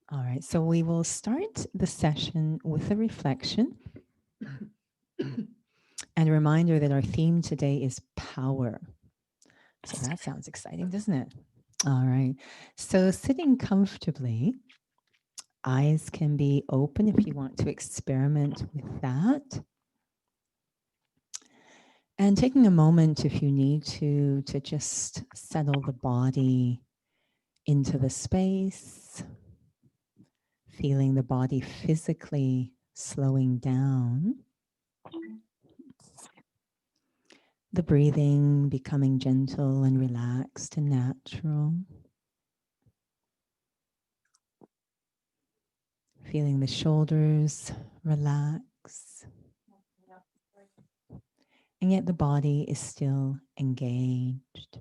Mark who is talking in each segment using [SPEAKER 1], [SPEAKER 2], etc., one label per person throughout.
[SPEAKER 1] All right, so we will start the session with a reflection and a reminder that our theme today is power. So that sounds exciting, doesn't it? All right, so sitting comfortably, eyes can be open if you want to experiment with that. And taking a moment if you need to just settle the body into the space, feeling the body physically slowing down, the breathing becoming gentle and relaxed and natural, feeling the shoulders relax, and yet the body is still engaged.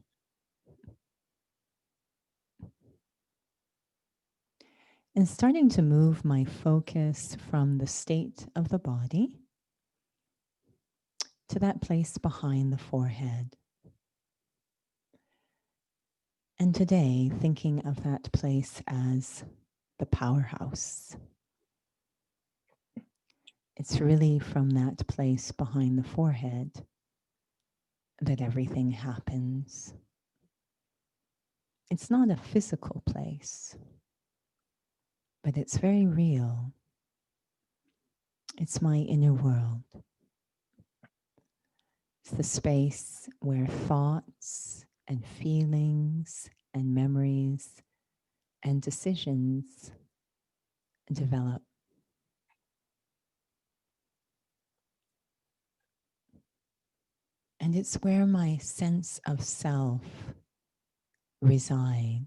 [SPEAKER 1] And starting to move my focus from the state of the body to that place behind the forehead. And today, thinking of that place as the powerhouse. It's really from that place behind the forehead that everything happens. It's not a physical place, but it's very real. It's my inner world. It's the space where thoughts and feelings and memories and decisions develop. And it's where my sense of self resides.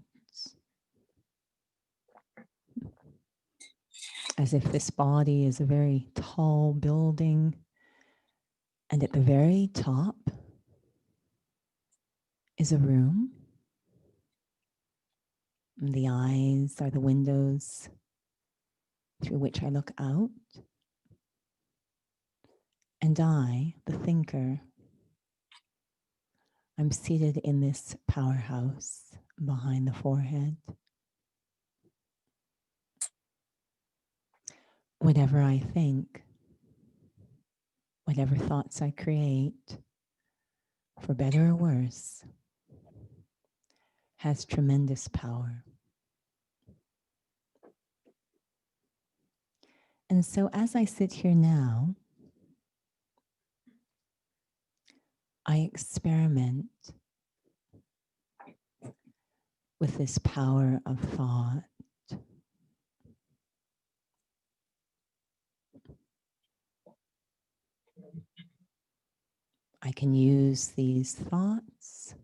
[SPEAKER 1] As if this body is a very tall building, and at the very top is a room. And the eyes are the windows through which I look out. And I, the thinker, I'm seated in this powerhouse behind the forehead. Whatever I think, whatever thoughts I create, for better or worse, has tremendous power. And so as I sit here now, I experiment with this power of thought. I can use these thoughts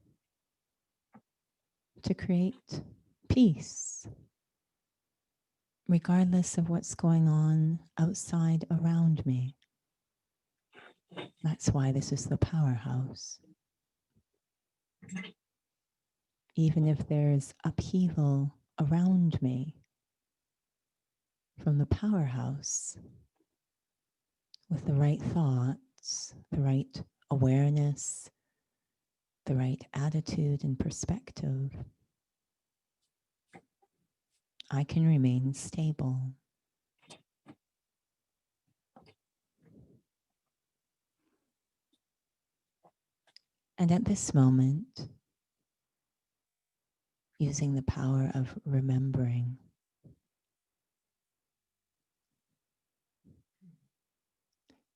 [SPEAKER 1] to create peace, regardless of what's going on outside around me. That's why this is the powerhouse. Even if there's upheaval around me, from the powerhouse, with the right thoughts, the right awareness, the right attitude and perspective, I can remain stable. And at this moment, using the power of remembering,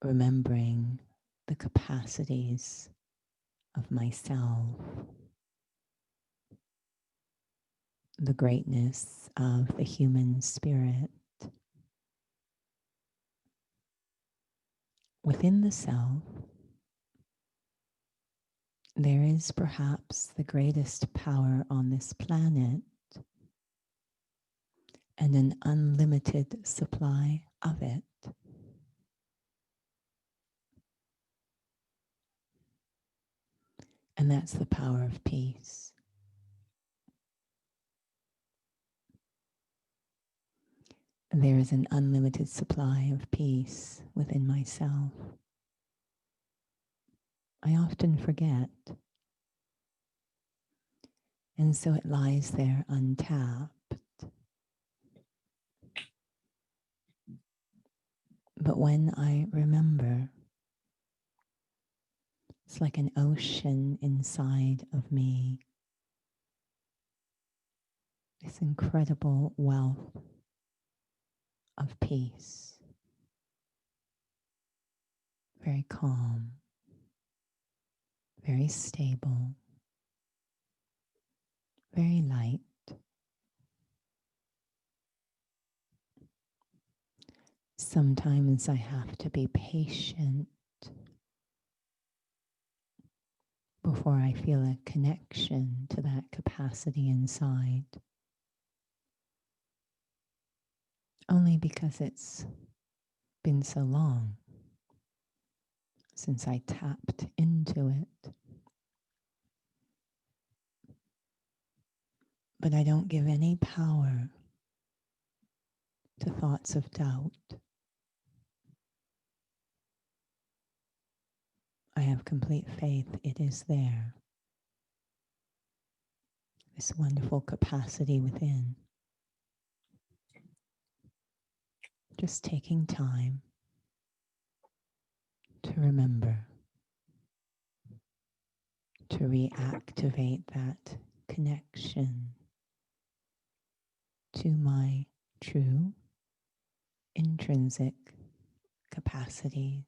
[SPEAKER 1] remembering the capacities of myself, the greatness of the human spirit. Within the self, there is perhaps the greatest power on this planet and an unlimited supply of it. And that's the power of peace. There is an unlimited supply of peace within myself. I often forget. And so it lies there untapped. when I remember, it's like an ocean inside of me, this incredible wealth of peace, very calm, very stable, very light. Sometimes I have to be patient before I feel a connection to that capacity inside, only because it's been so long since I tapped into it. But I don't give any power to thoughts of doubt. I have complete faith it is there, this wonderful capacity within. Just taking time to remember, to reactivate that connection to my true intrinsic capacities.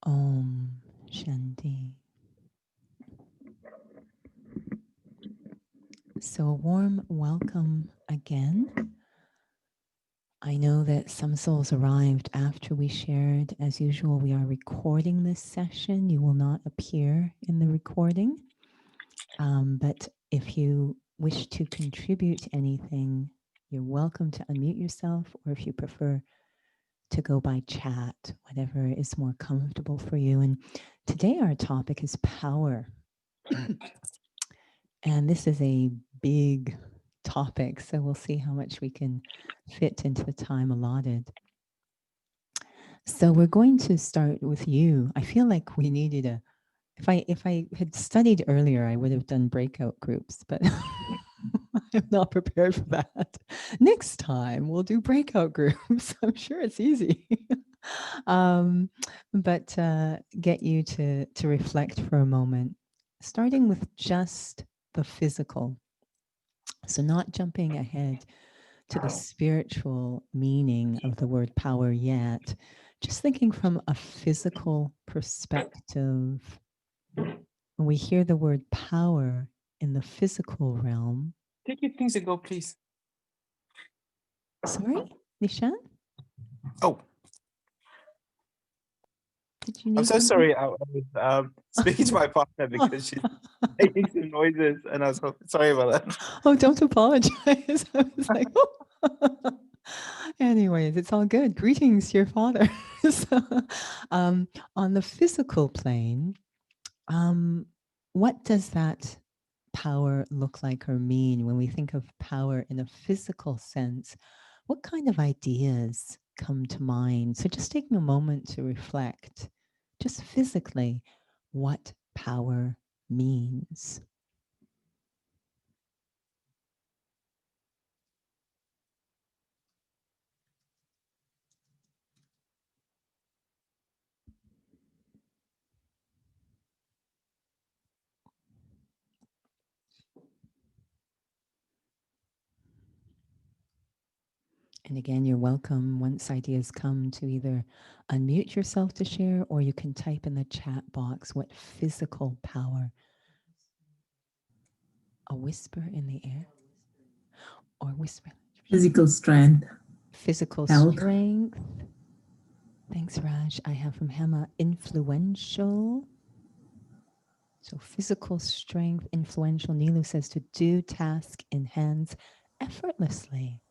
[SPEAKER 1] Om Shanti. So a warm welcome again. I know that some souls arrived after we shared. As usual, we are recording this session. You will not appear in the recording. But if you wish to contribute anything, you're welcome to unmute yourself, or if you prefer to go by chat, whatever is more comfortable for you. And today our topic is power. And this is a big topic, so we'll see how much we can fit into the time allotted. So we're going to start with you. I feel like we needed a, if I had studied earlier, I would have done breakout groups, but I'm not prepared for that. Next time we'll do breakout groups. I'm sure it's easy. But get you to reflect for a moment, starting with just the physical. So not jumping ahead to the spiritual meaning of the word power yet, just thinking from a physical perspective. When we hear the word power in the physical realm.
[SPEAKER 2] Take your things and go, please.
[SPEAKER 1] Sorry, Nishan?
[SPEAKER 2] Oh.
[SPEAKER 1] Did you need
[SPEAKER 2] I'm so sorry. I was speaking to my partner because she's making some noises, and I was sorry about that.
[SPEAKER 1] Oh, don't apologize. I was like, oh. Anyways, it's all good. Greetings to your father. So, on the physical plane, what does that power look like or mean when we think of power in a physical sense? What kind of ideas come to mind? So just taking a moment to reflect, just physically, what power means. And again, you're welcome once ideas come to either unmute yourself to share, or you can type in the chat box what physical power. A whisper in the air, or whisper.
[SPEAKER 3] Physical strength.
[SPEAKER 1] Physical
[SPEAKER 3] Health.
[SPEAKER 1] strength. Thanks, Raj. I have from Hema, influential. So physical strength, influential. Nilu says to do task in hands effortlessly.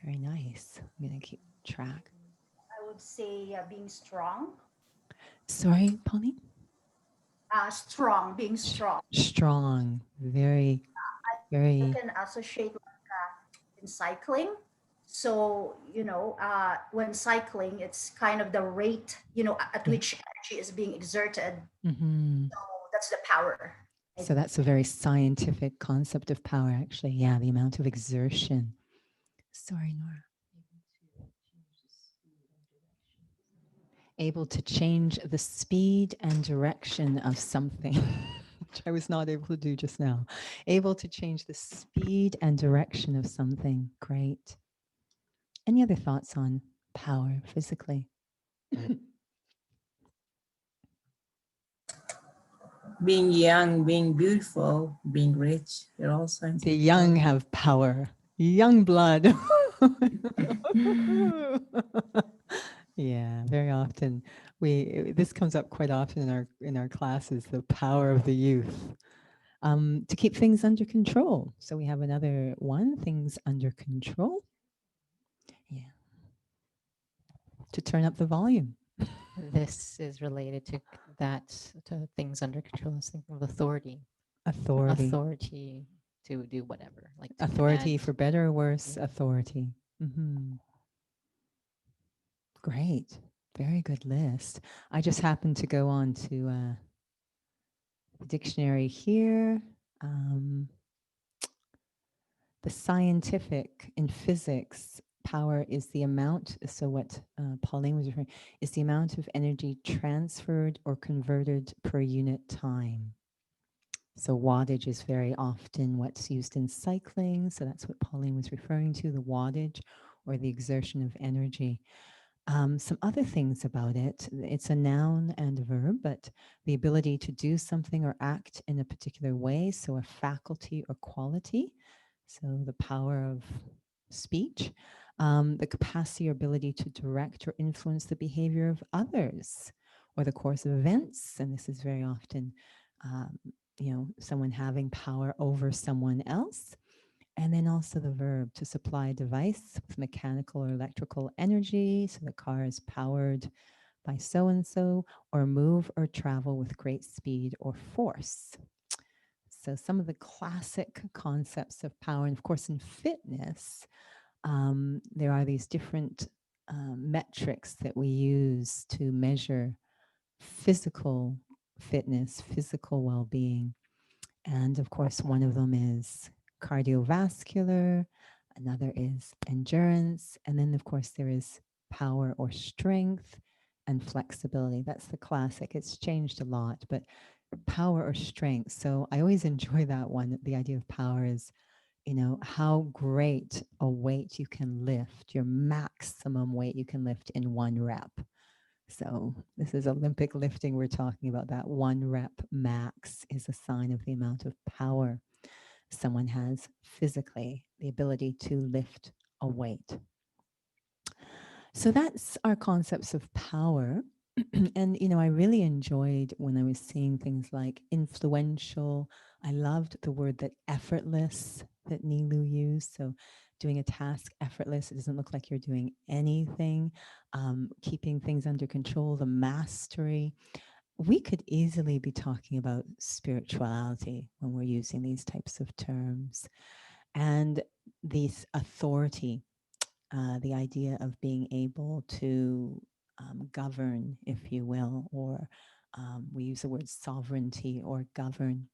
[SPEAKER 1] Very nice. I'm going to keep track.
[SPEAKER 4] I would say being strong.
[SPEAKER 1] Sorry, Polly?
[SPEAKER 4] Strong, being strong.
[SPEAKER 1] Strong. Very, very.
[SPEAKER 4] I can associate in cycling. So, when cycling, it's kind of the rate, at which energy is being exerted.
[SPEAKER 1] Mm-hmm.
[SPEAKER 4] So that's the power.
[SPEAKER 1] So that's a very scientific concept of power, actually. Yeah, the amount of exertion. Sorry, Nora. Able to change the speed and direction of something, which I was not able to do just now. Able to change the speed and direction of something. Great. Any other thoughts on power physically?
[SPEAKER 3] Being young, being beautiful, being rich, they're all signs
[SPEAKER 1] The
[SPEAKER 3] of
[SPEAKER 1] young
[SPEAKER 3] power.
[SPEAKER 1] have power. Young blood. Yeah, very often this comes up quite often in our classes, the power of the youth. To keep things under control. So we have another one, things under control. Yeah. To turn up the volume.
[SPEAKER 5] This is related to that, to things under control. I was thinking of authority.
[SPEAKER 1] Authority.
[SPEAKER 5] Authority to do whatever. Like to
[SPEAKER 1] Authority,
[SPEAKER 5] command.
[SPEAKER 1] for better or worse,
[SPEAKER 5] Yeah.
[SPEAKER 1] authority. Great. Very good list. I just happened to go on to the dictionary here. The scientific in physics, power is the amount, so what Pauline was referring, is the amount of energy transferred or converted per unit time. So wattage is very often what's used in cycling. So that's what Pauline was referring to, the wattage or the exertion of energy. Some other things about it, it's a noun and a verb, but the ability to do something or act in a particular way, so a faculty or quality, so the power of speech, the capacity or ability to direct or influence the behavior of others or the course of events, and this is very often, someone having power over someone else. And then also the verb to supply a device with mechanical or electrical energy. So the car is powered by so-and-so, or move or travel with great speed or force. So some of the classic concepts of power, and of course in fitness, there are these different metrics that we use to measure physical fitness, physical well-being. And of course, one of them is cardiovascular, another is endurance, and then of course there is power or strength and flexibility. That's the classic. It's changed a lot, but power or strength. So I always enjoy that one. The idea of power is, how great a weight you can lift, your maximum weight you can lift in one rep. So this is Olympic lifting we're talking about. That one rep max is a sign of the amount of power someone has physically, the ability to lift a weight. So that's our concepts of power. And, I really enjoyed when I was seeing things like influential. I loved the word that effortless that Nilu used. So doing a task effortless, it doesn't look like you're doing anything. Keeping things under control, the mastery. We could easily be talking about spirituality when we're using these types of terms. And this authority, the idea of being able to govern, if you will, or we use the word sovereignty or govern.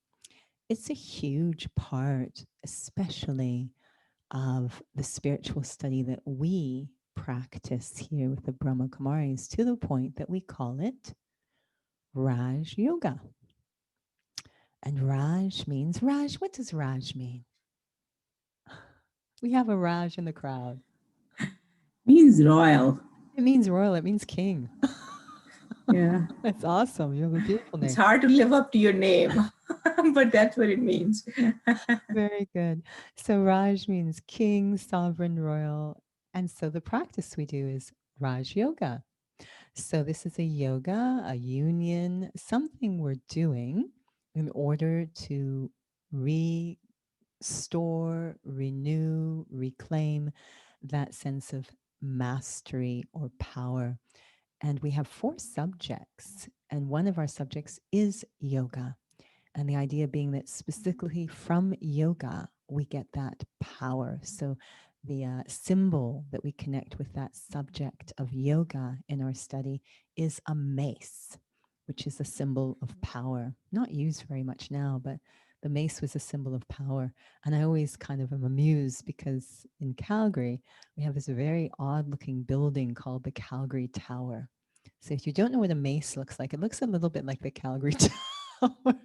[SPEAKER 1] It's a huge part, especially of the spiritual study that we practice here with the Brahma Kumaris, to the point that we call it Raj Yoga. And Raj means, Raj, what does Raj mean? We have a Raj in the crowd.
[SPEAKER 3] Means royal.
[SPEAKER 1] It means royal, it means king.
[SPEAKER 3] Yeah.
[SPEAKER 1] That's awesome. You have a beautiful name.
[SPEAKER 3] It's hard to live up to your name, but that's what it means.
[SPEAKER 1] Very good. So Raj means king, sovereign, royal. And so the practice we do is Raj Yoga. So this is a yoga, a union, something we're doing in order to restore, renew, reclaim that sense of mastery or power. And we have 4 subjects, and one of our subjects is yoga. And the idea being that specifically from yoga, we get that power. So the symbol that we connect with that subject of yoga in our study is a mace, which is a symbol of power. Not used very much now, but the the mace was a symbol of power. And I always kind of am amused because in Calgary, we have this very odd looking building called the Calgary Tower. So if you don't know what a mace looks like, it looks a little bit like the Calgary Tower.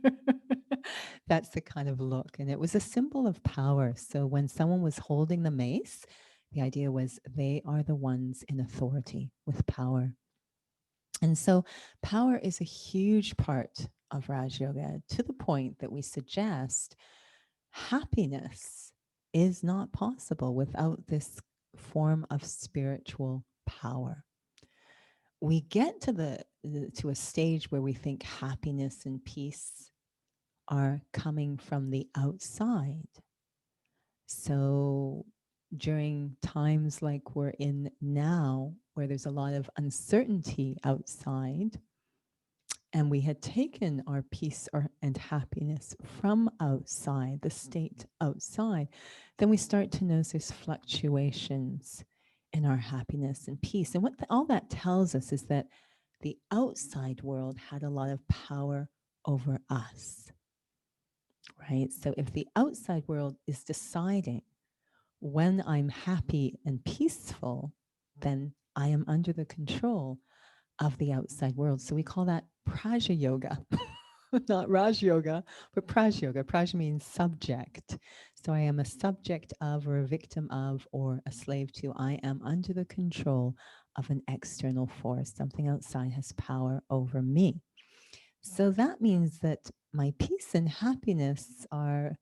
[SPEAKER 1] That's the kind of look. And it was a symbol of power. So when someone was holding the mace, the idea was they are the ones in authority with power. And so power is a huge part of Raj Yoga, to the point that we suggest happiness is not possible without this form of spiritual power. We get to a stage where we think happiness and peace are coming from the outside. So during times like we're in now, where there's a lot of uncertainty outside, and we had taken our peace and happiness from outside, the state outside, then we start to notice there's fluctuations in our happiness and peace. And what all that tells us is that the outside world had a lot of power over us, right? So if the outside world is deciding when I'm happy and peaceful, then I am under the control of the outside world. So we call that Praja Yoga, not Raj Yoga, but Praja Yoga. Praja means subject. So I am a subject of, or a victim of, or a slave to. I am under the control of an external force. Something outside has power over me. So that means that my peace and happiness are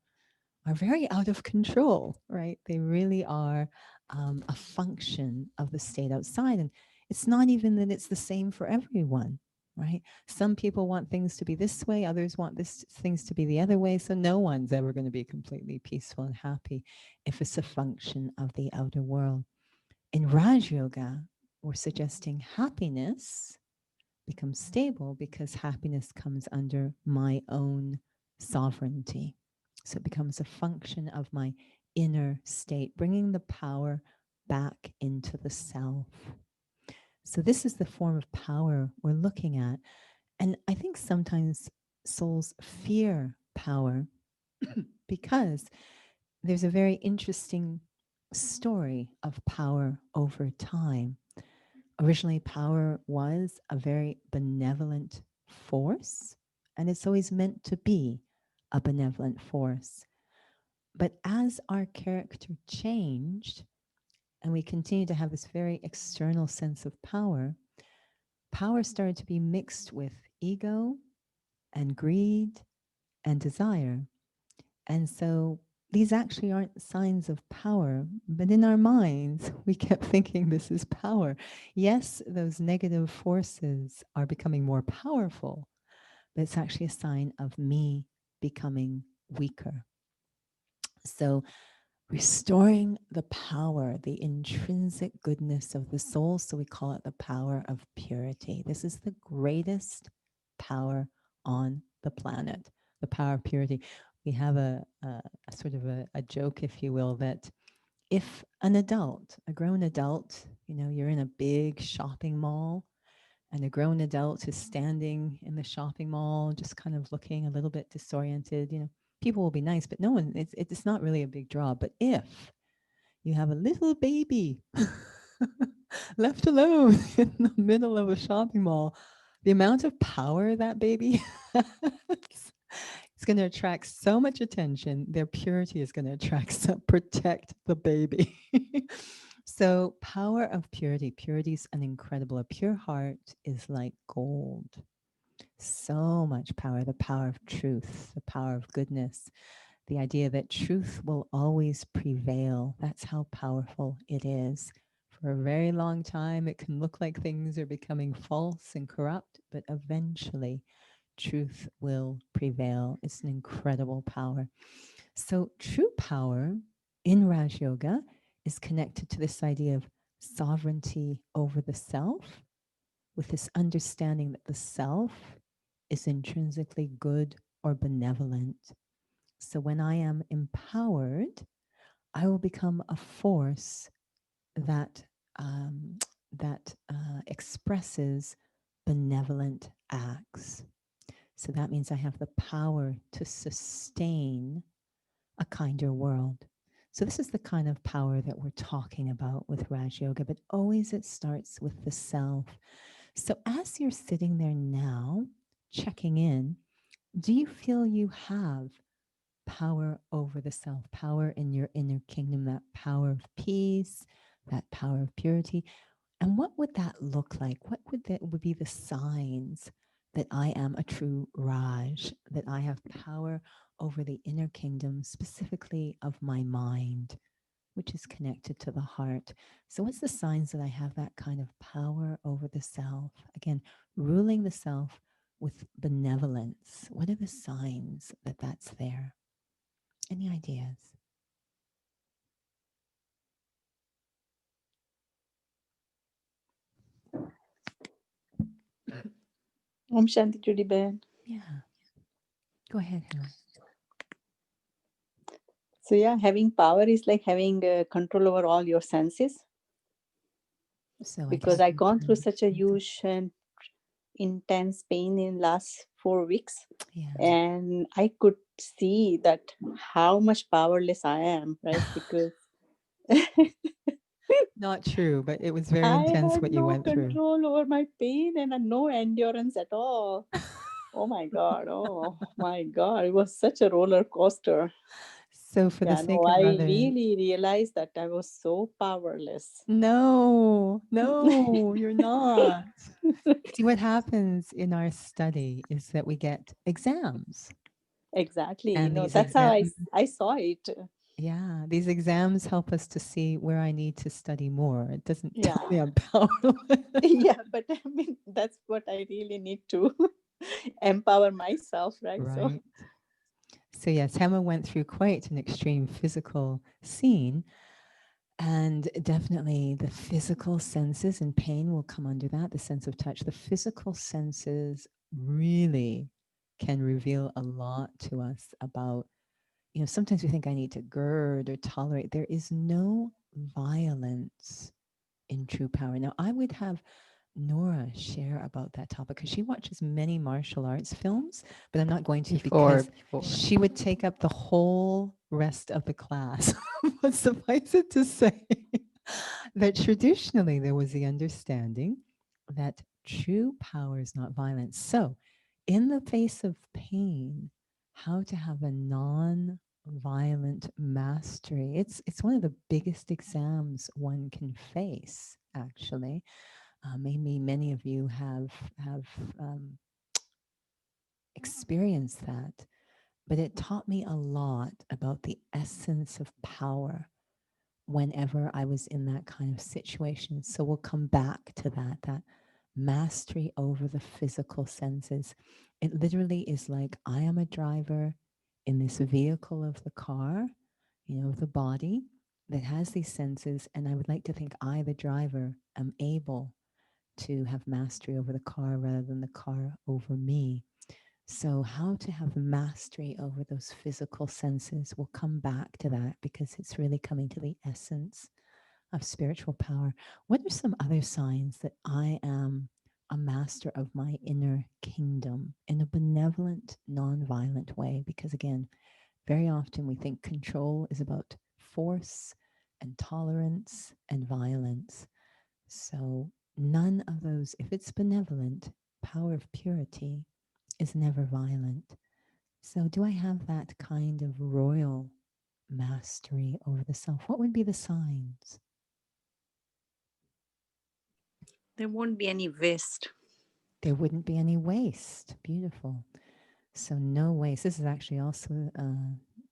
[SPEAKER 1] very out of control, right? They really are a function of the state outside. And it's not even that it's the same for everyone, right? Some people want things to be this way, others want things to be the other way. So no one's ever going to be completely peaceful and happy if it's a function of the outer world. In Raj Yoga, we're suggesting happiness becomes stable because happiness comes under my own sovereignty. So it becomes a function of my inner state, bringing the power back into the self. So this is the form of power we're looking at. And I think sometimes souls fear power because there's a very interesting story of power over time. Originally, power was a very benevolent force, and it's always meant to be a benevolent force. But as our character changed, and we continue to have this very external sense of power, power started to be mixed with ego and greed and desire. And so these actually aren't signs of power, but in our minds, we kept thinking this is power. Yes, those negative forces are becoming more powerful, but it's actually a sign of me becoming weaker. So restoring the power, the intrinsic goodness of the soul, so we call it the power of purity. This is the greatest power on the planet, the power of purity. We have a sort of a joke, if you will, that if an adult, a grown adult, you're in a big shopping mall, and a grown adult is standing in the shopping mall, just kind of looking a little bit disoriented, people will be nice, but no one, it's not really a big draw. But if you have a little baby left alone in the middle of a shopping mall, the amount of power that baby has, it's going to attract so much attention. Their purity is going to protect the baby. So power of purity. Purity is an incredible. A pure heart is like gold. So much power. The power of truth, the power of goodness, the idea that truth will always prevail. That's how powerful it is. For a very long time, it can look like things are becoming false and corrupt, but eventually truth will prevail. It's an incredible power. So true power in Raj Yoga is connected to this idea of sovereignty over the self, with this understanding that the self is intrinsically good or benevolent. So when I am empowered, I will become a force that expresses benevolent acts. So that means I have the power to sustain a kinder world. So this is the kind of power that we're talking about with Raj Yoga, but always it starts with the self. So as you're sitting there now, checking in, do you feel you have power over the self, power in your inner kingdom, that power of peace, that power of purity? And what would that look like? What would be the signs that I am a true Raj, that I have power over the inner kingdom, specifically of my mind, which is connected to the heart? So what's the signs that I have that kind of power over the self? Again, ruling the self with benevolence. What are the signs that that's there? Any ideas?
[SPEAKER 6] Om Shanti Judy Ben.
[SPEAKER 1] Yeah. Go ahead, Helen.
[SPEAKER 6] So yeah, having power is like having control over all your senses.
[SPEAKER 1] So
[SPEAKER 6] Because I gone through
[SPEAKER 1] control.
[SPEAKER 6] such a huge and intense pain in last 4 weeks,
[SPEAKER 1] Yeah.
[SPEAKER 6] and I could see that how much powerless I am, right? Because
[SPEAKER 1] Not true, but it was very
[SPEAKER 6] I
[SPEAKER 1] intense
[SPEAKER 6] had
[SPEAKER 1] what you
[SPEAKER 6] no
[SPEAKER 1] went through.
[SPEAKER 6] control over my pain and no endurance at all. Oh my God. Oh my God. It was such a roller coaster.
[SPEAKER 1] So for the
[SPEAKER 6] Yeah, no,
[SPEAKER 1] sake of
[SPEAKER 6] I
[SPEAKER 1] others,
[SPEAKER 6] really realized that I was so powerless.
[SPEAKER 1] no, you're not. See, what happens in our study is that we get exams,
[SPEAKER 6] Exactly.
[SPEAKER 1] and
[SPEAKER 6] No,
[SPEAKER 1] these
[SPEAKER 6] that's how
[SPEAKER 1] exams,
[SPEAKER 6] I saw it.
[SPEAKER 1] yeah, these exams help us to see where I need to study more. It doesn't tell
[SPEAKER 6] Yeah.
[SPEAKER 1] me I'm powerless.
[SPEAKER 6] Yeah, but I mean, that's what I really need to empower myself, right? So,
[SPEAKER 1] Right. So yes, Hema went through quite an extreme physical scene. And definitely the physical senses and pain will come under that, the sense of touch. The physical senses really can reveal a lot to us about, sometimes we think I need to gird or tolerate. There is no violence in true power. Now, I would have Nora share about that topic because she watches many martial arts films, but I'm not going to
[SPEAKER 5] Before,
[SPEAKER 1] because
[SPEAKER 5] before.
[SPEAKER 1] she would take up the whole rest of the class. But suffice it to say that traditionally there was the understanding that true power is not violence. So, in the face of pain, how to have a non-violent mastery. It's one of the biggest exams one can face, actually. Maybe many of you have um, experienced that, but it taught me a lot about the essence of power whenever I was in that kind of situation. So we'll come back to that mastery over the physical senses. It literally is like I am a driver in this vehicle of the car, the body that has these senses. And I would like to think I, the driver, am able to have mastery over the car rather than the car over me. So, how to have mastery over those physical senses, we'll come back to that because it's really coming to the essence of spiritual power. What are some other signs that I am a master of my inner kingdom in a benevolent, non-violent way? Because again, very often we think control is about force and tolerance and violence. So, none of those, if it's benevolent, power of purity is never violent. So, do I have that kind of royal mastery over the self? What would be the signs?
[SPEAKER 7] There won't be any waste.
[SPEAKER 1] There wouldn't be any waste. Beautiful. So, no waste. This is actually also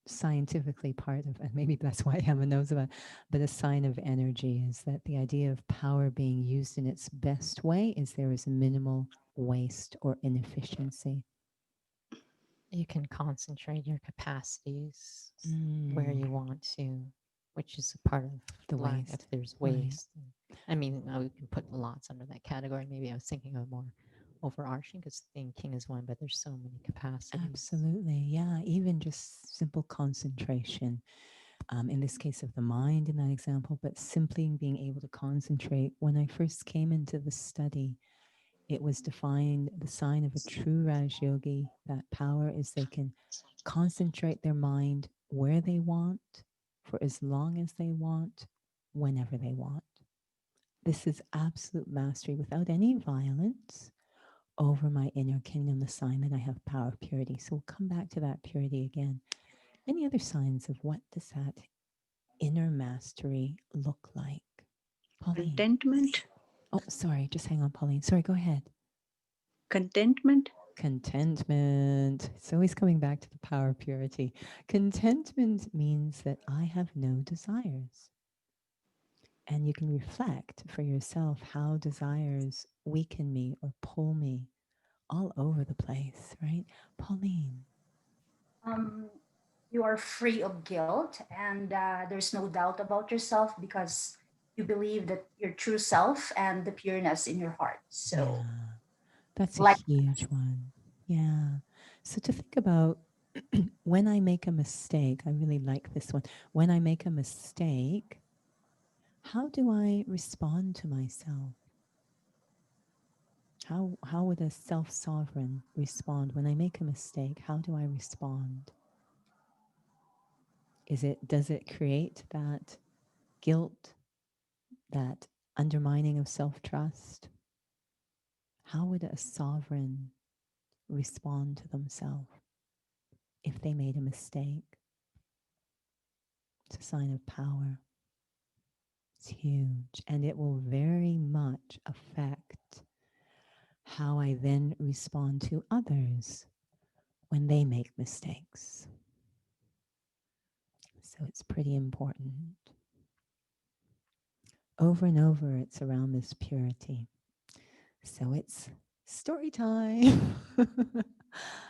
[SPEAKER 1] scientifically part of, and maybe that's why Emma knows about, but a sign of energy is that the idea of power being used in its best way is there is minimal waste or inefficiency.
[SPEAKER 5] You can concentrate your capacities where you want to, which is a part of
[SPEAKER 1] The
[SPEAKER 5] lack
[SPEAKER 1] waste,
[SPEAKER 5] if there's
[SPEAKER 1] right.
[SPEAKER 5] waste. I mean, we can put lots under that category. Maybe I was thinking of more overarching because being king is one, but there's so many capacities.
[SPEAKER 1] Absolutely. Yeah. Even just simple concentration. In this case of the mind in that example, but simply being able to concentrate. When I first came into the study, It was defined the sign of a true Raj yogi. That power is they can concentrate their mind where they want, for as long as they want, whenever they want. This is absolute mastery without any violence over my inner kingdom, the sign that I have power of purity. So we'll come back to that purity again. Any other signs of what does that inner mastery look like? Pauline.
[SPEAKER 7] Contentment.
[SPEAKER 1] Oh, sorry. Just hang on, Pauline. Sorry, go ahead.
[SPEAKER 7] Contentment.
[SPEAKER 1] Contentment. It's always coming back to the power of purity. Contentment means that I have no desires. And you can reflect for yourself how desires weaken me or pull me all over the place, right? Pauline.
[SPEAKER 4] You are free of guilt, and there's no doubt about yourself because you believe that your true self and the pureness in your heart. So,
[SPEAKER 1] Yeah, that's a
[SPEAKER 4] like,
[SPEAKER 1] huge one. Yeah. So to think about when I make a mistake, I really like this one. When I make a mistake, how do I respond to myself? How would a self-sovereign respond when I make a mistake? How do I respond? Does it create that guilt, that undermining of self-trust? How would a sovereign respond to themselves if they made a mistake? It's a sign of power. It's huge, and it will very much affect how I then respond to others when they make mistakes. So it's pretty important. Over and over, it's around this purity. So it's story time.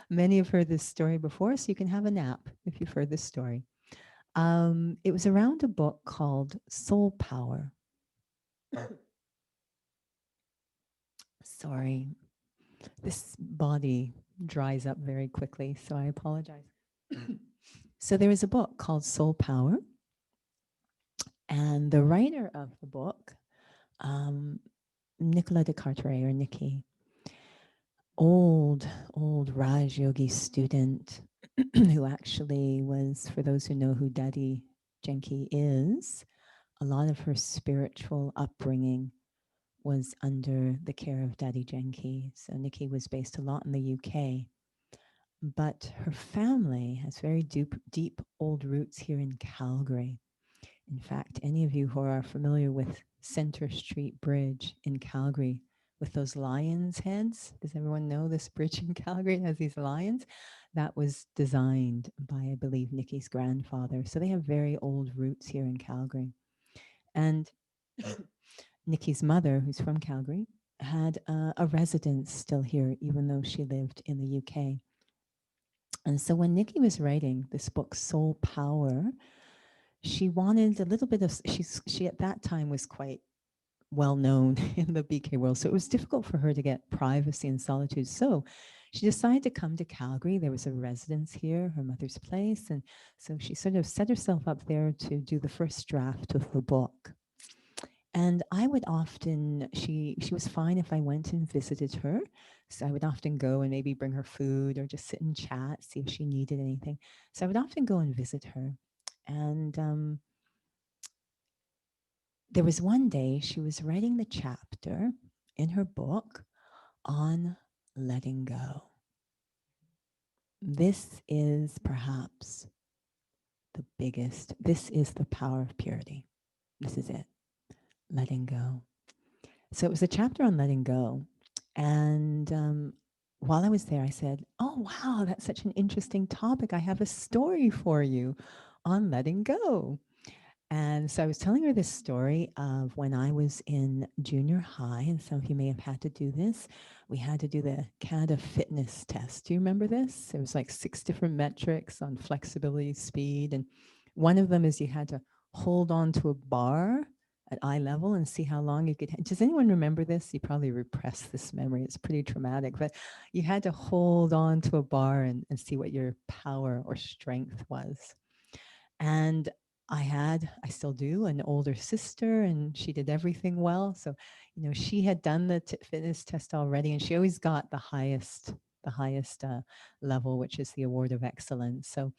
[SPEAKER 1] Many have heard this story before, so you can have a nap if you've heard this story. It was around a book called Soul Power. Sorry, this body dries up very quickly, so I apologize. So there was a book called Soul Power, and the writer of the book, Nicola de Carteret, or Nikki, old Raj Yogi student who actually was, for those who know who Daddy Genki is, a lot of her spiritual upbringing was under the care of Daddy Genki. So Nikki was based a lot in the UK, but her family has very deep old roots here in Calgary. In fact, any of you who are familiar with Centre Street Bridge in Calgary with those lions' heads, does everyone know this bridge in Calgary has these lions? That was designed by, I believe, Nikki's grandfather. So they have very old roots here in Calgary. And Nikki's mother, who's from Calgary, had a residence still here, even though she lived in the UK. And so when Nikki was writing this book, Soul Power, she wanted a little bit of, she at that time was quite well known in the BK world. So it was difficult for her to get privacy and solitude. So she decided to come to Calgary. There was a residence here, her mother's place. And so she sort of set herself up there to do the first draft of the book. And I would often, she was fine if I went and visited her. So I would often go and maybe bring her food or just sit and chat, see if she needed anything. So I would often go and visit her. And there was one day she was writing the chapter in her book on letting go. This is perhaps the biggest, this is the power of purity. This is it, letting go. So it was a chapter on letting go. And while I was there, I said, oh, wow, that's such an interesting topic. I have a story for you on letting go. And so I was telling her this story of when I was in junior high, and some of you may have had to do this. We had to do the Canada fitness test. Do you remember this? It was like 6 different metrics on flexibility, speed. And one of them is you had to hold on to a bar at eye level and see how long you could. Does anyone remember this? You probably repressed this memory. It's pretty traumatic, but you had to hold on to a bar and see what your power or strength was. And I still do, an older sister, and she did everything well. So, she had done the fitness test already, and she always got the highest level, which is the award of excellence. So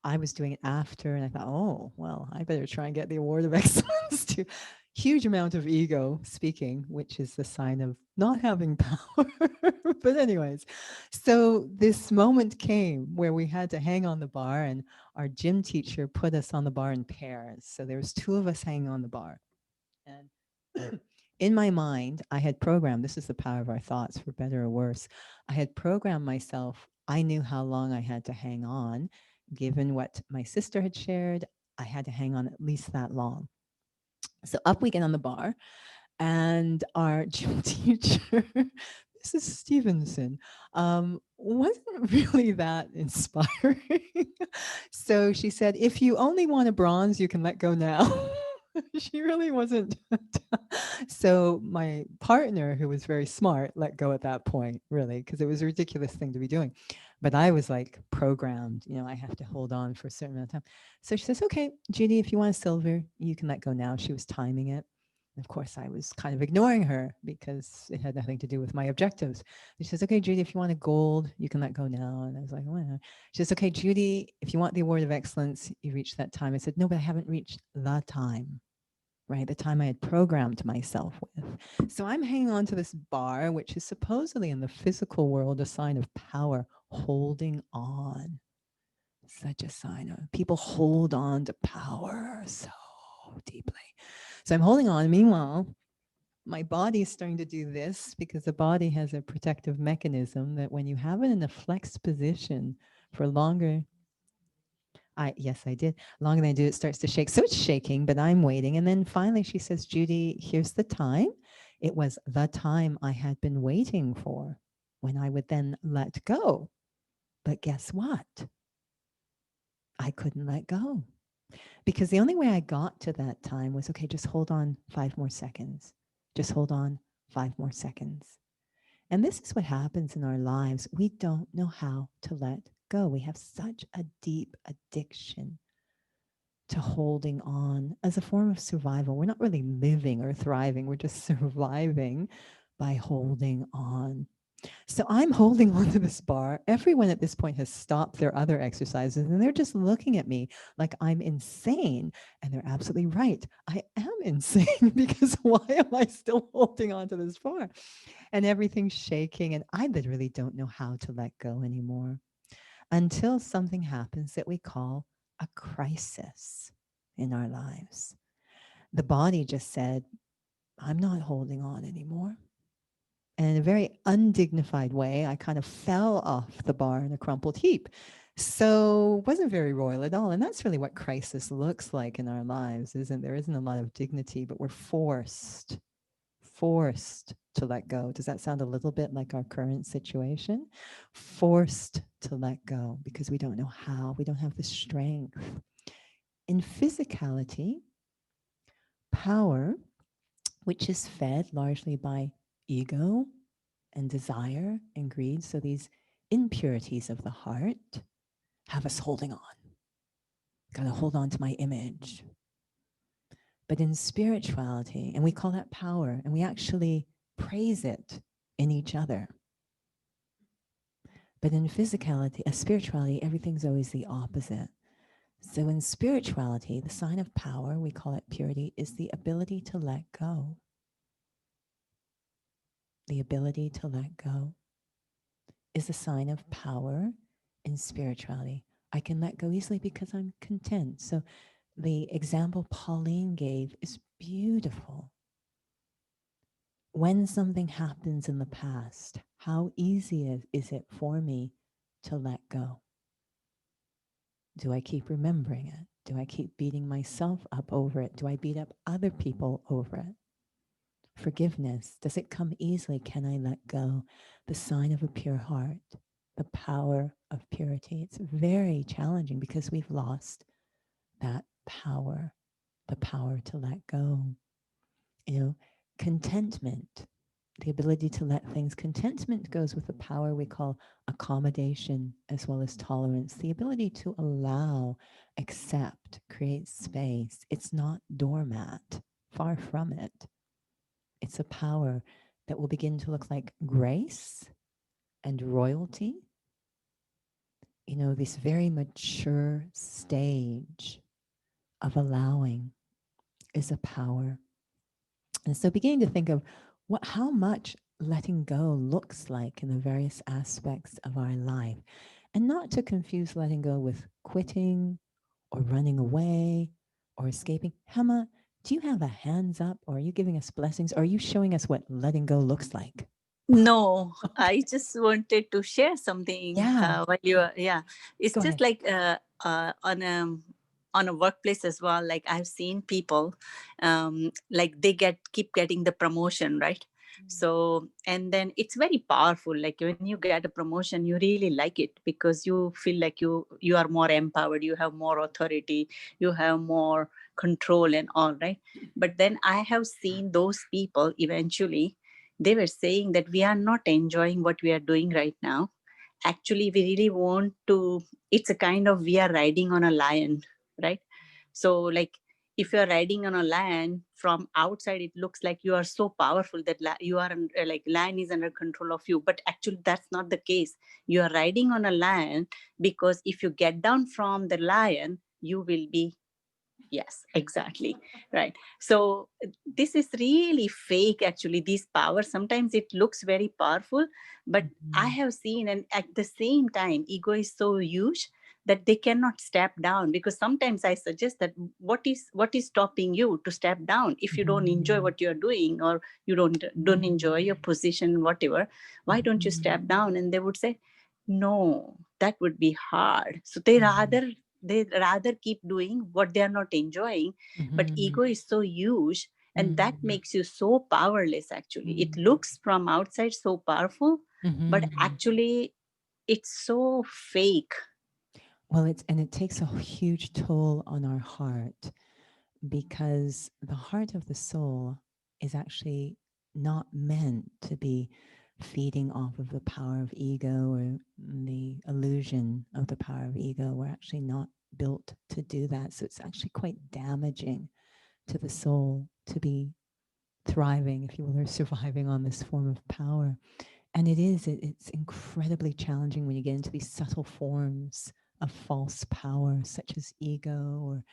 [SPEAKER 1] I was doing it after, and I thought, oh, well, I better try and get the award of excellence too. Huge amount of ego speaking, which is the sign of not having power. But anyways, so this moment came where we had to hang on the bar, and our gym teacher put us on the bar in pairs. So there was two of us hanging on the bar. And in my mind, I had programmed, this is the power of our thoughts, for better or worse. I had programmed myself. I knew how long I had to hang on. Given what my sister had shared, I had to hang on at least that long. So up we get on the bar, and our gym teacher, Mrs. Stevenson, wasn't really that inspiring. So she said, if you only want a bronze, you can let go now. She really wasn't. So my partner, who was very smart, let go at that point, really, because it was a ridiculous thing to be doing. But I was like programmed, I have to hold on for a certain amount of time. So she says, okay, Judy, if you want a silver, you can let go now. She was timing it. And of course, I was kind of ignoring her because it had nothing to do with my objectives. She says, okay, Judy, if you want a gold, you can let go now. And I was like, well. She says, okay, Judy, if you want the award of excellence, you reached that time. I said, no, but I haven't reached the time, right? The time I had programmed myself with. So I'm hanging on to this bar, which is supposedly in the physical world a sign of power, holding on. Such a sign of people hold on to power so deeply. So I'm holding on. Meanwhile, my body is starting to do this because the body has a protective mechanism that when you have it in a flexed position for longer, yes, I did. Longer than I do, it starts to shake. So it's shaking, but I'm waiting. And then finally she says, Judy, here's the time. It was the time I had been waiting for when I would then let go. But guess what? I couldn't let go. Because the only way I got to that time was, okay, just hold on 5 more seconds. Just hold on 5 more seconds. And this is what happens in our lives. We don't know how to let go. We have such a deep addiction to holding on as a form of survival. We're not really living or thriving. We're just surviving by holding on. So I'm holding onto this bar. Everyone at this point has stopped their other exercises and they're just looking at me like I'm insane. And they're absolutely right. I am insane because why am I still holding onto this bar? And everything's shaking. And I literally don't know how to let go anymore until something happens that we call a crisis in our lives. The body just said, I'm not holding on anymore. And in a very undignified way, I kind of fell off the bar in a crumpled heap. So it wasn't very royal at all. And that's really what crisis looks like in our lives, isn't there? Isn't a lot of dignity, but we're forced to let go. Does that sound a little bit like our current situation? Forced to let go because we don't know how, we don't have the strength. In physicality, power, which is fed largely by ego and desire and greed. So these impurities of the heart have us holding on. Got to hold on to my image. But in spirituality, and we call that power, and we actually praise it in each other. But in physicality, spirituality, everything's always the opposite. So in spirituality, the sign of power, we call it purity, is the ability to let go. The ability to let go is a sign of power in spirituality. I can let go easily because I'm content. So the example Pauline gave is beautiful. When something happens in the past, how easy is it for me to let go? Do I keep remembering it? Do I keep beating myself up over it? Do I beat up other people over it? Forgiveness, does it come easily? Can I let go? The sign of a pure heart, the power of purity. It's very challenging because we've lost that power, the power to let go. Contentment, the ability to let things. Contentment goes with the power we call accommodation as well as tolerance, the ability to allow, accept, create space. It's not doormat, far from it. It's a power that will begin to look like grace and royalty. You know, this very mature stage of allowing is a power. And so beginning to think of how much letting go looks like in the various aspects of our life, and not to confuse letting go with quitting or running away or escaping. Hema, do you have a hands up, or are you giving us blessings? Or are you showing us what letting go looks like?
[SPEAKER 7] No, I just wanted to share something.
[SPEAKER 1] Yeah.
[SPEAKER 7] While you are, yeah, it's
[SPEAKER 1] Go
[SPEAKER 7] just
[SPEAKER 1] ahead.
[SPEAKER 7] like on a workplace as well. Like I've seen people, like they keep getting the promotion, right? So and then it's very powerful. Like when you get a promotion, you really like it because you feel like you are more empowered, you have more authority, you have more control and all, right? But then I have seen those people eventually they were saying that we are not enjoying what we are doing right now. Actually, we really want to, it's a kind of we are riding on a lion, right? So, like, if you're riding on a lion from outside, it looks like you are so powerful that you are like lion is under control of you. But actually, that's not the case. You are riding on a lion because if you get down from the lion, you will be. Yes, exactly. Right. So this is really fake, actually, these powers. Sometimes it looks very powerful, but I have seen, and at the same time, ego is so huge that they cannot step down because sometimes I suggest that what is stopping you to step down if you don't enjoy what you're doing or you don't enjoy your position, whatever, why don't you step down? And they would say, no, that would be hard. So they rather keep doing what they are not enjoying. But ego is so huge, and that makes you so powerless. Actually, it looks from outside so powerful, but actually it's so fake.
[SPEAKER 1] Well, it takes a huge toll on our heart, because the heart of the soul is actually not meant to be feeding off of the power of ego or the illusion of the power of ego. We're actually not built to do that. So it's actually quite damaging to the soul to be thriving, if you will, or surviving on this form of power. And it's incredibly challenging when you get into these subtle forms of false power, such as ego or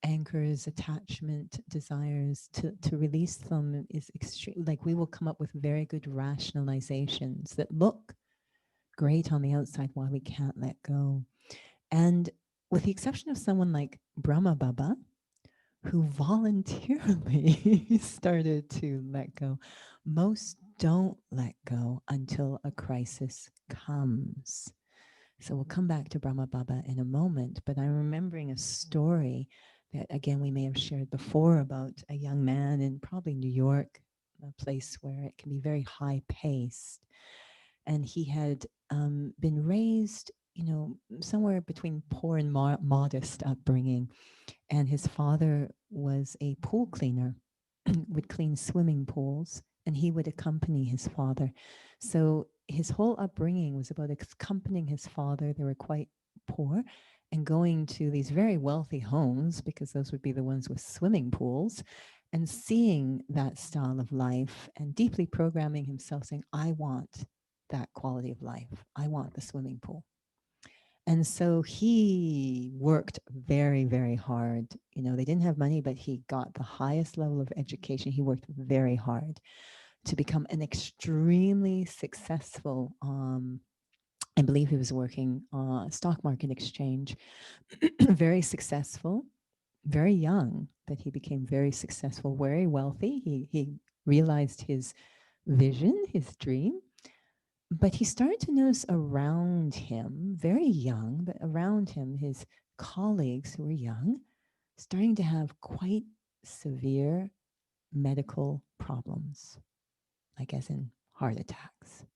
[SPEAKER 1] anchors, attachment, desires. To release them is extreme. Like, we will come up with very good rationalizations that look great on the outside why we can't let go. And with the exception of someone like Brahma Baba, who voluntarily started to let go, most don't let go until a crisis comes. So we'll come back to Brahma Baba in a moment, but I'm remembering a story that, again, we may have shared before, about a young man in probably New York, a place where it can be very high paced. And he had been raised, somewhere between poor and modest upbringing. And his father was a pool cleaner, would clean swimming pools, and he would accompany his father. So his whole upbringing was about accompanying his father. They were quite poor, and going to these very wealthy homes, because those would be the ones with swimming pools, and seeing that style of life and deeply programming himself, saying, I want that quality of life. I want the swimming pool. And so he worked very, very hard. They didn't have money, but he got the highest level of education. He worked very hard to become an extremely successful, I believe he was working stock market exchange, very successful, very young, but he became very successful, very wealthy. He realized his vision, his dream. But he started to notice around him, very young, but around him, his colleagues who were young, starting to have quite severe medical problems, like as in heart attacks,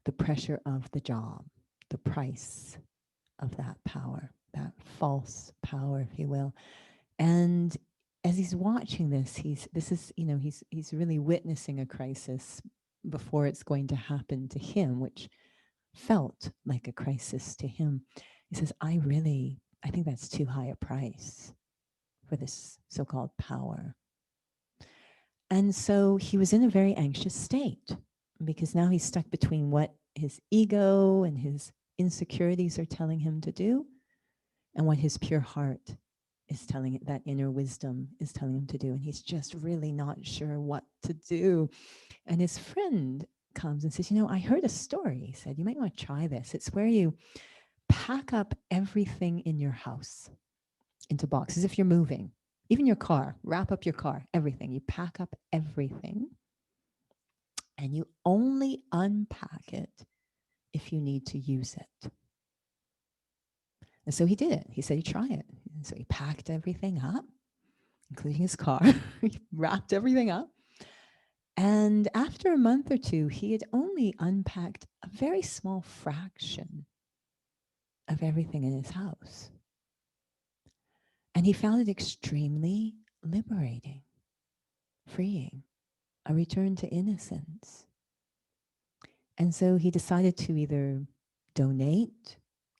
[SPEAKER 1] the pressure of the job, the price of that power, that false power, if you will. And as he's watching this, he's really witnessing a crisis before it's going to happen to him, which felt like a crisis to him. He says, I think that's too high a price for this so-called power. And so he was in a very anxious state because now he's stuck between what his ego and his insecurities are telling him to do and what his pure heart is telling it, that inner wisdom is telling him to do. And he's just really not sure what to do. And his friend comes and says, I heard a story. He said, you might want to try this. It's where you pack up everything in your house into boxes if you're moving. Even your car, wrap up your car, everything. You pack up everything and you only unpack it if you need to use it. And so he did it. He said he'd try it. And so he packed everything up, including his car. He wrapped everything up. And after a month or two, he had only unpacked a very small fraction of everything in his house. And he found it extremely liberating, freeing, a return to innocence. And so he decided to either donate,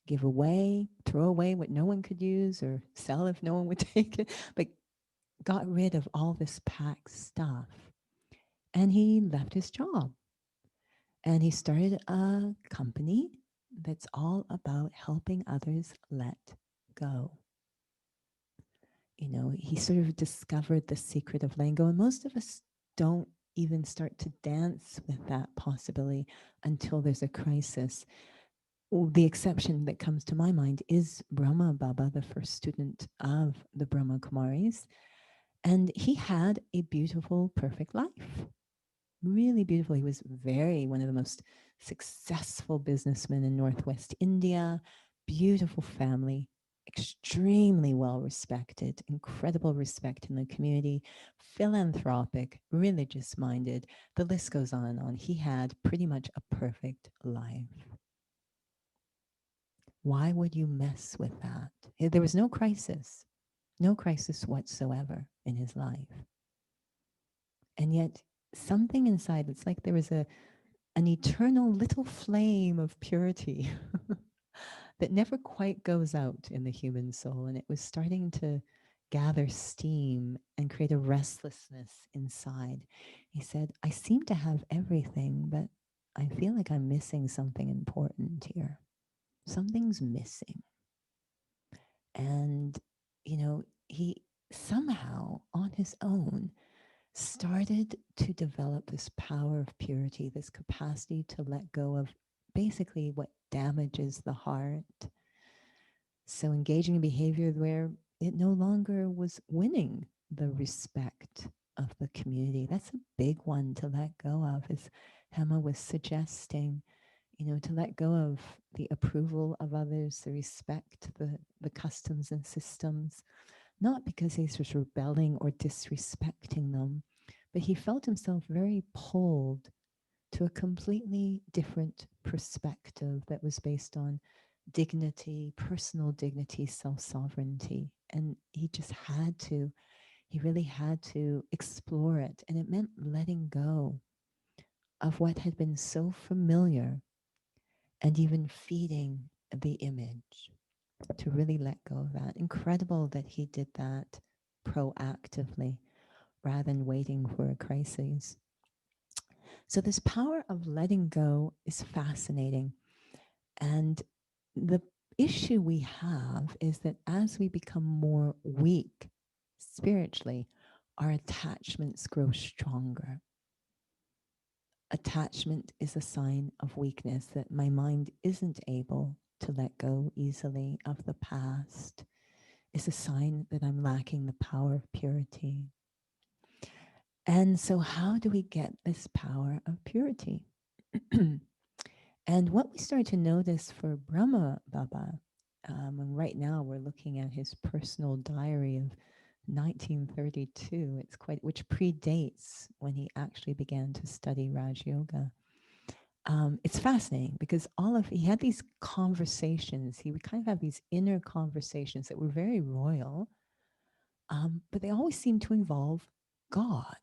[SPEAKER 1] give away, throw away what no one could use, or sell if no one would take it, but got rid of all this packed stuff. And he left his job. And he started a company that's all about helping others let go. He sort of discovered the secret of letting go. And most of us don't even start to dance with that possibility until there's a crisis. The exception that comes to my mind is Brahma Baba, the first student of the Brahma Kumaris. And he had a beautiful, perfect life. Really beautiful. He was one of the most successful businessmen in Northwest India, beautiful family, extremely well respected, incredible respect in the community, philanthropic, religious minded. The list goes on and on. He had pretty much a perfect life. Why would you mess with that? There was no crisis whatsoever in his life. And yet something inside, it's like there was an eternal little flame of purity that never quite goes out in the human soul. And it was starting to gather steam and create a restlessness inside. He said, I seem to have everything, but I feel like I'm missing something important here. Something's missing. And, he somehow on his own started to develop this power of purity, this capacity to let go of basically what damages the heart. So engaging in behavior where it no longer was winning the respect of the community. That's a big one to let go of, as Hema was suggesting, to let go of the approval of others, the respect, the customs and systems, not because he was rebelling or disrespecting them, but he felt himself very pulled to a completely different perspective that was based on dignity, personal dignity, self-sovereignty. And he really had to explore it. And it meant letting go of what had been so familiar and even feeding the image, to really let go of that. Incredible that he did that proactively rather than waiting for a crisis. So this power of letting go is fascinating. And the issue we have is that as we become more weak spiritually, our attachments grow stronger. Attachment is a sign of weakness, that my mind isn't able to let go easily of the past. It's a sign that I'm lacking the power of purity. And so how do we get this power of purity? And what we start to notice for Brahma Baba, and right now we're looking at his personal diary of 1932, which predates when he actually began to study Raj Yoga. It's fascinating because he had these conversations. He would kind of have these inner conversations that were very royal, but they always seem to involve God.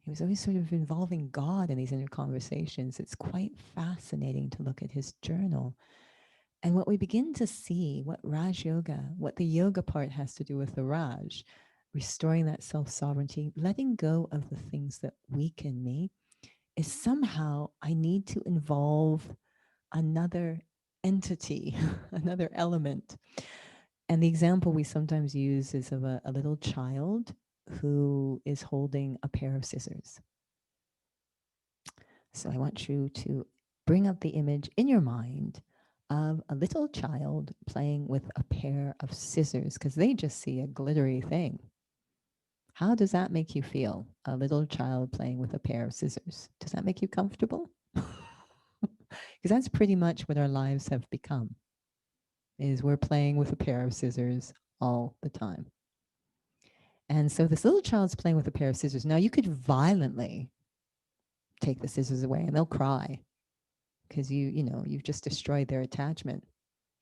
[SPEAKER 1] He was always sort of involving God in these inner conversations. It's quite fascinating to look at his journal. And what we begin to see, what Raj Yoga, what the yoga part has to do with the Raj, restoring that self-sovereignty, letting go of the things that weaken me, is somehow I need to involve another entity, another element. And the example we sometimes use is of a little child who is holding a pair of scissors. So I want you to bring up the image in your mind of a little child playing with a pair of scissors because they just see a glittery thing. How does that make you feel? A little child playing with a pair of scissors. Does that make you comfortable? Because that's pretty much what our lives have become, is we're playing with a pair of scissors all the time. And so this little child's playing with a pair of scissors. Now you could violently take the scissors away and they'll cry because you've just destroyed their attachment.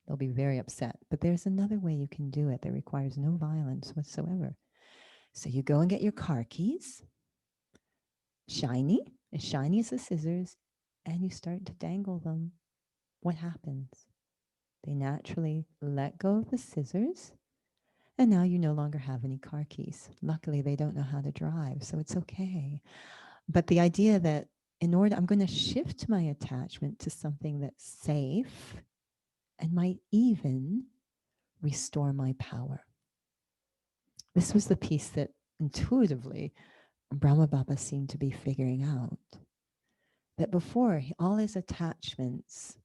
[SPEAKER 1] They'll be very upset. But there's another way you can do it that requires no violence whatsoever. So you go and get your car keys, shiny, as shiny as the scissors, and you start to dangle them. What happens? They naturally let go of the scissors, and now you no longer have any car keys. Luckily, they don't know how to drive, so it's okay. But the idea that I'm going to shift my attachment to something that's safe and might even restore my power. This was the piece that intuitively Brahma Baba seemed to be figuring out. That before, all his attachments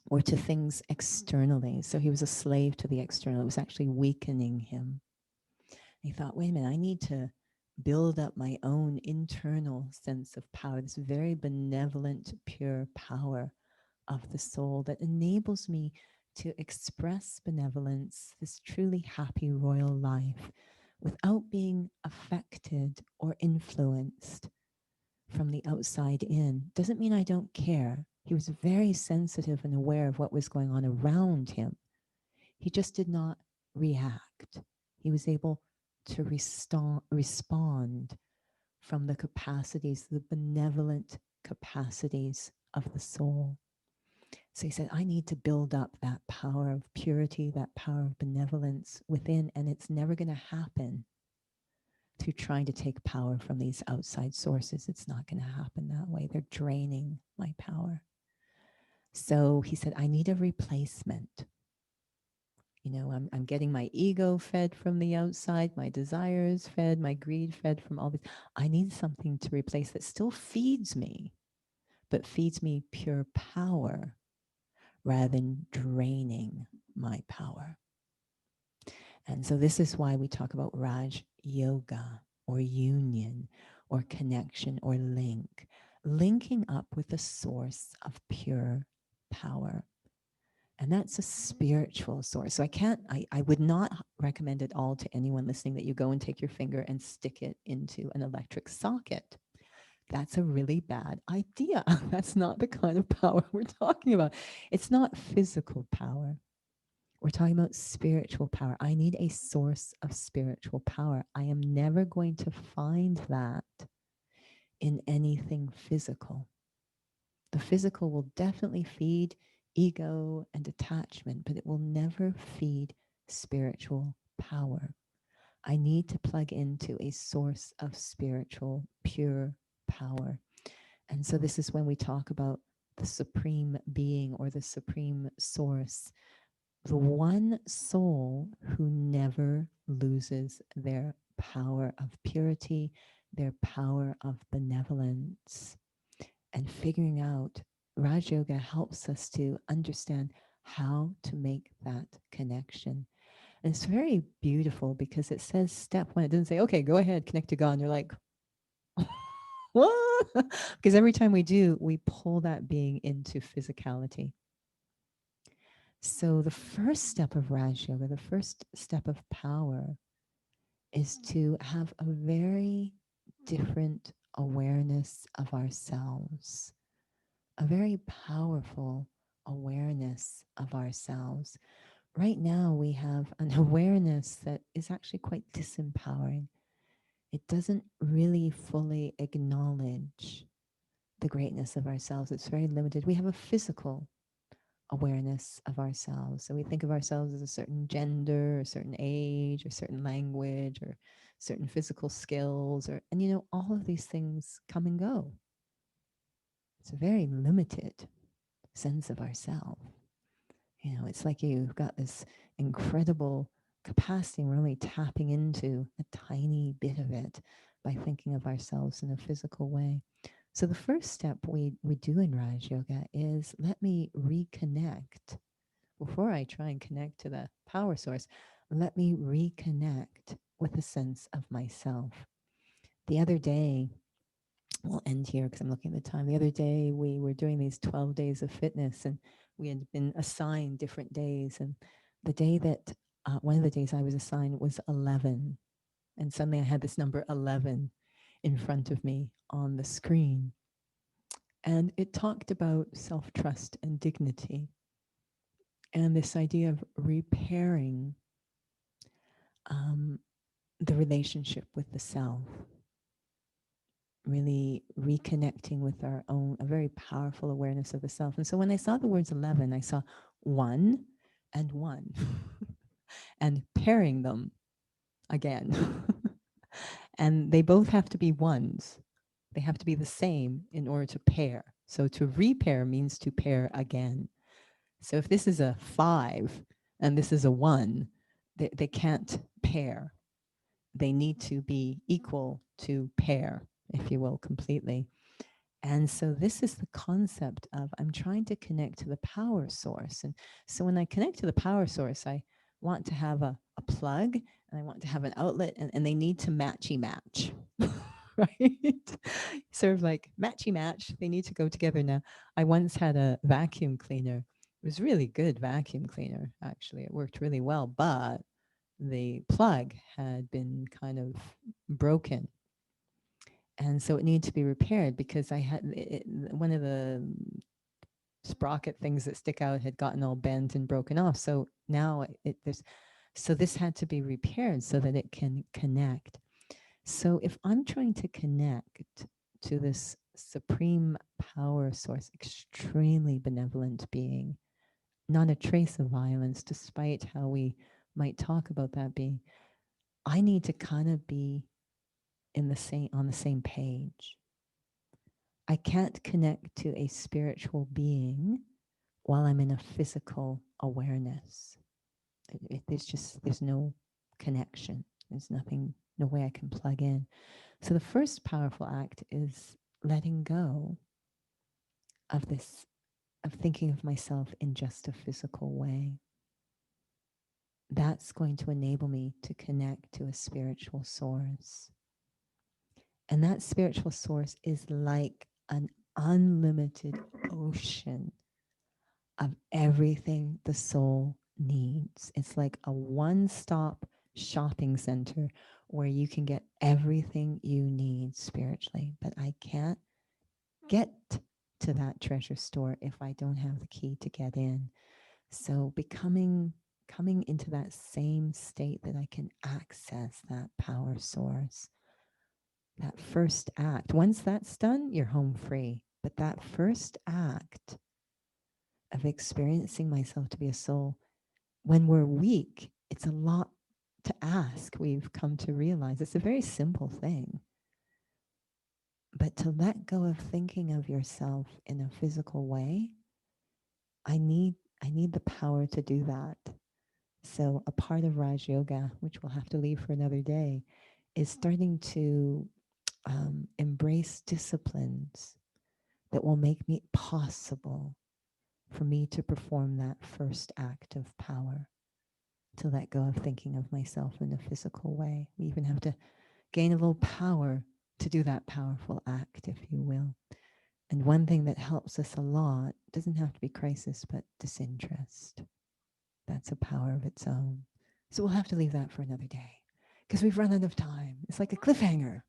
[SPEAKER 1] were to things externally. So he was a slave to the external. It was actually weakening him. He thought, wait a minute, I need to build up my own internal sense of power, this very benevolent, pure power of the soul that enables me to express benevolence, this truly happy royal life, without being affected or influenced from the outside in. Doesn't mean I don't care. He was very sensitive and aware of what was going on around him. He just did not react. He was able to respond from the capacities, the benevolent capacities of the soul. So he said, I need to build up that power of purity, that power of benevolence within, and it's never going to happen through trying to take power from these outside sources. It's not going to happen that way. They're draining my power. So he said, I need a replacement. I'm getting my ego fed from the outside, my desires fed, my greed fed from all this. I need something to replace that still feeds me, but feeds me pure power rather than draining my power. And so this is why we talk about Raj Yoga or union or connection or link, linking up with the source of pure power. And that's a spiritual source. So I would not recommend at all to anyone listening that you go and take your finger and stick it into an electric socket. That's a really bad idea. That's not the kind of power we're talking about. It's not physical power. We're talking about spiritual power. I need a source of spiritual power. I am never going to find that in anything physical. The physical will definitely feed ego and attachment, but it will never feed spiritual power. I need to plug into a source of spiritual, pure power. And so this is when we talk about the supreme being or the supreme source, the one soul who never loses their power of purity, their power of benevolence. And figuring out, Raj Yoga helps us to understand how to make that connection. And it's very beautiful because it says step one. It doesn't say, okay, go ahead, connect to God. And you're like, what? Because every time we do, we pull that being into physicality. So the first step of Raj Yoga, the first step of power, is to have a very different awareness of ourselves, a very powerful awareness of ourselves, right now we have an awareness that is actually quite disempowering. It doesn't really fully acknowledge the greatness of ourselves. It's very limited. We have a physical awareness of ourselves. So we think of ourselves as a certain gender, a certain age, a certain language, or certain physical skills, or and all of these things come and go. It's a very limited sense of ourself. It's like you've got this incredible capacity, and we're only tapping into a tiny bit of it by thinking of ourselves in a physical way. So the first step we do in Raj Yoga is let me reconnect. Before I try and connect to the power source, let me reconnect with a sense of myself. The other day, we'll end here because I'm looking at the time. The other day, we were doing these 12 days of fitness, and we had been assigned different days. And the day that, one of the days I was assigned was 11. And suddenly I had this number 11 in front of me on the screen. And it talked about self-trust and dignity, and this idea of repairing the relationship with the self, really reconnecting with our own, a very powerful awareness of the self. And so when I saw the words 11, I saw 1 and 1 and pairing them again. And they both have to be ones. They have to be the same in order to pair. So to repair means to pair again. So if this is a 5 and this is a 1, they can't pair. They need to be equal to pair, if you will, completely. And so this is the concept of I'm trying to connect to the power source. And so when I connect to the power source, I want to have a plug and I want to have an outlet, and they need to matchy match. Right? Sort of like matchy match. They need to go together now. I once had a vacuum cleaner. It was really good vacuum cleaner, actually. It worked really well, but the plug had been kind of broken. And so it needed to be repaired because I had one of the sprocket things that stick out had gotten all bent and broken off. So now so this had to be repaired so that it can connect. So if I'm trying to connect to this supreme power source, extremely benevolent being, not a trace of violence, despite how we might talk about that being, I need to kind of be on the same page. I can't connect to a spiritual being while I'm in a physical awareness. There's no connection. There's nothing, no way I can plug in. So the first powerful act is letting go of this, of thinking of myself in just a physical way. That's going to enable me to connect to a spiritual source. And that spiritual source is like an unlimited ocean of everything the soul needs. It's like a one-stop shopping center where you can get everything you need spiritually. But I can't get to that treasure store if I don't have the key to get in. So coming into that same state that I can access that power source. That first act, once that's done, you're home free. But that first act of experiencing myself to be a soul, when we're weak, it's a lot to ask. We've come to realize it's a very simple thing. But to let go of thinking of yourself in a physical way, I need the power to do that. So a part of Raj Yoga, which we'll have to leave for another day, is starting to embrace disciplines that will make it possible for me to perform that first act of power, to let go of thinking of myself in a physical way. We even have to gain a little power to do that powerful act, if you will. And one thing that helps us a lot, doesn't have to be crisis, but disinterest. That's a power of its own. So we'll have to leave that for another day because we've run out of time. It's like a cliffhanger.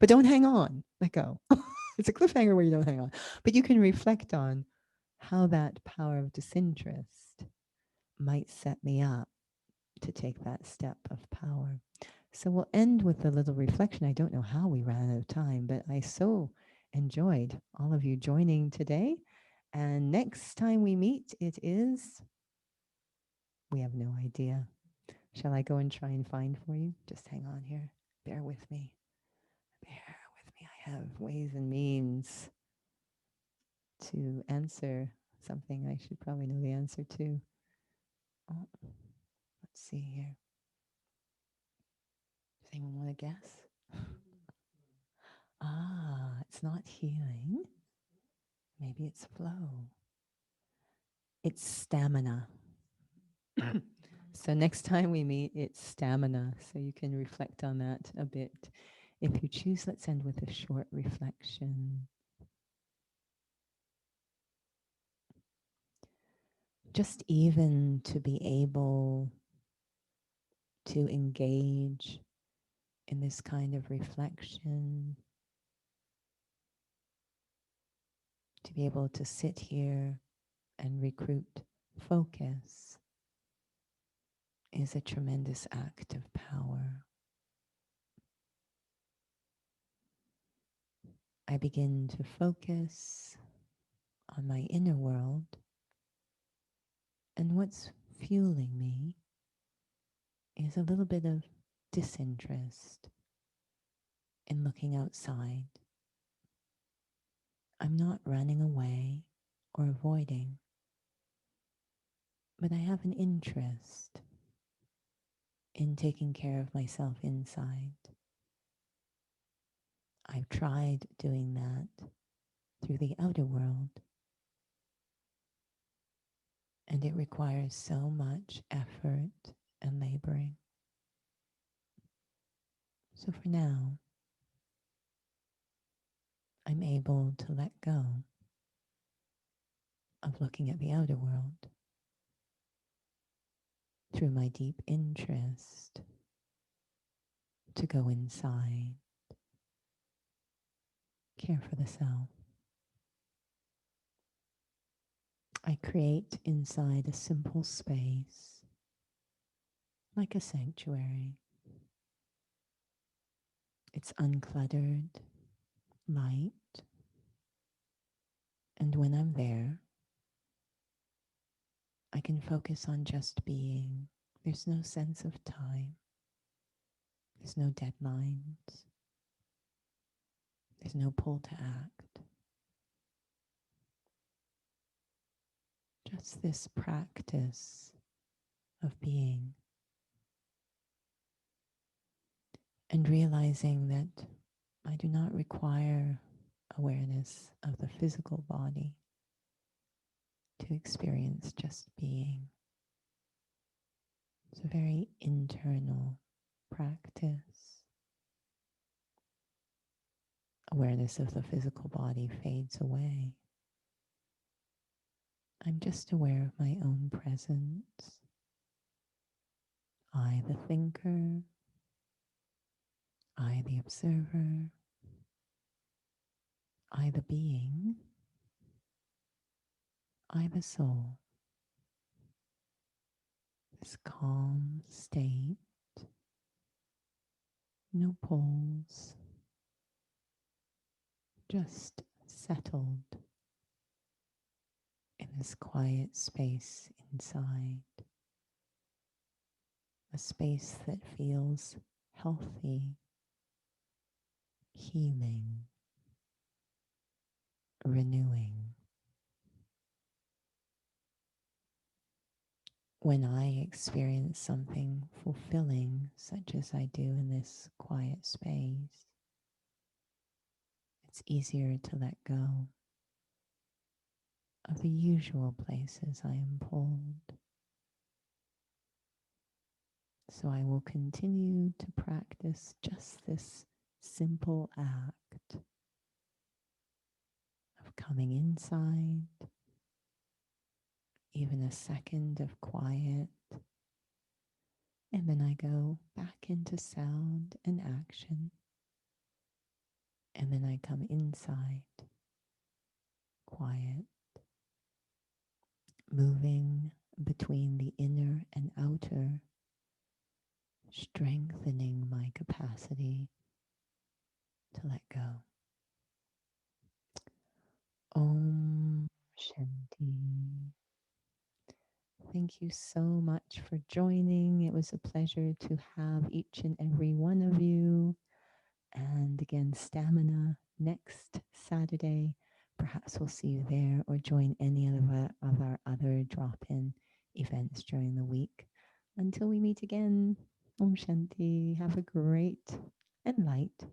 [SPEAKER 1] But don't hang on. Let go. It's a cliffhanger where you don't hang on. But you can reflect on how that power of disinterest might set me up to take that step of power. So we'll end with a little reflection. I don't know how we ran out of time, but I so enjoyed all of you joining today. And next time we meet, it is, we have no idea. Shall I go and try and find for you? Just hang on here. Bear with me. Bear with me. I have ways and means to answer something I should probably know the answer to. Oh, let's see here. Does anyone want to guess? It's not healing. Maybe it's flow. It's stamina. So next time we meet, it's stamina. So you can reflect on that a bit. If you choose, let's end with a short reflection. Just even to be able to engage in this kind of reflection, to be able to sit here and recruit focus is a tremendous act of power. I begin to focus on my inner world and what's fueling me is a little bit of disinterest in looking outside. I'm not running away or avoiding, but I have an interest in taking care of myself inside. I've tried doing that through the outer world, and it requires so much effort and laboring. So for now, I'm able to let go of looking at the outer world through my deep interest to go inside, care for the self. I create inside a simple space, like a sanctuary. It's uncluttered, light, and when I'm there, I can focus on just being. There's no sense of time. There's no deadlines. There's no pull to act. Just this practice of being and realizing that I do not require awareness of the physical body to experience just being. It's a very internal practice. Awareness of the physical body fades away. I'm just aware of my own presence. I, the thinker. I, the observer. I, the being. I, the soul. This calm state. No pulls. Just settled in this quiet space inside. A space that feels healthy, healing, renewing. When I experience something fulfilling, such as I do in this quiet space, it's easier to let go of the usual places I am pulled. So I will continue to practice just this simple act of coming inside, even a second of quiet, and then I go back into sound and action, and then I come inside, quiet, moving between the inner and outer, strengthening my capacity to let go. Om Shanti. Thank you so much for joining. It was a pleasure to have each and every one of you. And again, Stamina next Saturday. Perhaps we'll see you there or join any of our other drop-in events during the week. Until we meet again, Om Shanti. Have a great and light